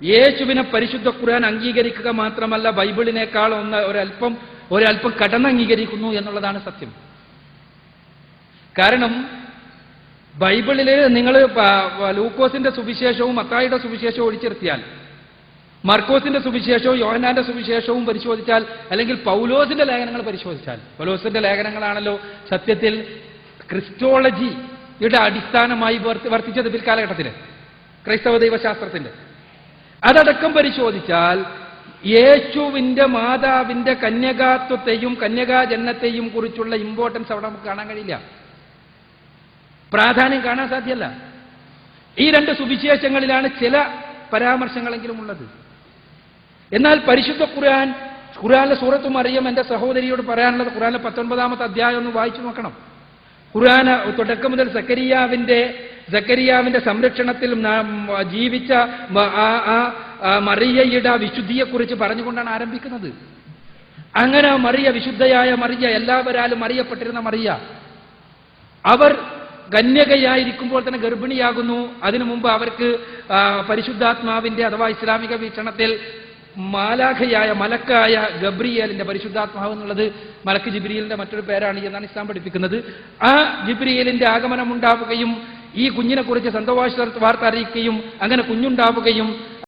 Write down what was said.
യേശുവിനെ പരിശുദ്ധ ഖുർആൻ അംഗീകരിക്കുക മാത്രമല്ല, ബൈബിളിനേക്കാൾ ഒരല്പം കടന്നംഗീകരിക്കുന്നു എന്നുള്ളതാണ് സത്യം. കാരണം ബൈബിളിൽ നിങ്ങൾ ലൂക്കോസിന്റെ സുവിശേഷവും മത്തായിയുടെ സുവിശേഷവും ഒഴിച്ചിരുത്തിയാൽ, മർക്കോസിന്റെ സുവിശേഷവും യോഹന്നാന്റെ സുവിശേഷവും പരിശോധിച്ചാൽ, അല്ലെങ്കിൽ പൗലോസിന്റെ ലേഖനങ്ങൾ പരിശോധിച്ചാൽ, പൗലോസിന്റെ ലേഖനങ്ങളാണല്ലോ സത്യത്തിൽ ക്രിസ്റ്റോളജിയുടെ അടിസ്ഥാനമായി വർത്തിച്ചത് പിൽക്കാലഘട്ടത്തിൽ, ക്രൈസ്തവ ദൈവശാസ്ത്രത്തിന്റെ. അതടക്കം പരിശോധിച്ചാൽ യേശുവിന്റെ മാതാവിന്റെ കന്യകാത്വത്തെയും കന്യകാജന്മത്തെയും കുറിച്ചുള്ള ഇമ്പോർട്ടൻസ് അവിടെ നമുക്ക് കാണാൻ കഴിയില്ല, പ്രാധാന്യം കാണാൻ സാധ്യമല്ല. ഈ രണ്ട് സുവിശേഷങ്ങളിലാണ് ചില പരാമർശങ്ങളെങ്കിലും ഉള്ളത്. എന്നാൽ പരിശുദ്ധ ഖുർആനിലെ സൂറത്തു മറിയം, എന്റെ സഹോദരിയോട് പറയാനുള്ളത്, ഖുർആനിലെ 19-ാമത്തെ അധ്യായം ഒന്ന് വായിച്ചു നോക്കണം. ഖുർആൻ തുടക്കം മുതൽ സക്കരിയാവിന്റെ സംരക്ഷണത്തിൽ ജീവിച്ച മറിയയുടെ വിശുദ്ധിയെക്കുറിച്ച് പറഞ്ഞുകൊണ്ടാണ് ആരംഭിക്കുന്നത്. അങ്ങനെ മറിയ, വിശുദ്ധയായ മറിയ, എല്ലാവരാലും അറിയപ്പെട്ടിരുന്ന മറിയ, അവർ കന്യകയായിരിക്കുമ്പോൾ തന്നെ ഗർഭിണിയാകുന്നു. അതിനു മുമ്പ് അവർക്ക് പരിശുദ്ധാത്മാവിന്റെ അഥവാ ഇസ്ലാമിക വീക്ഷണത്തിൽ മലക്കായ ഗബ്രിയേലിന്റെ, പരിശുദ്ധാത്മാവ് എന്നുള്ളത് മലക്ക് ജിബ്രീലിന്റെ മറ്റൊരു പേരാണ് എന്നാണ് ഇസ്ലാം പഠിപ്പിക്കുന്നത്. ആ ജിബ്രീലിന്റെ ആഗമനം ഉണ്ടാവുകയും ഈ കുഞ്ഞിനെ കുറിച്ച് സന്തോഷ വാർത്ത അറിയിക്കുകയും അങ്ങനെ കുഞ്ഞുണ്ടാവുകയും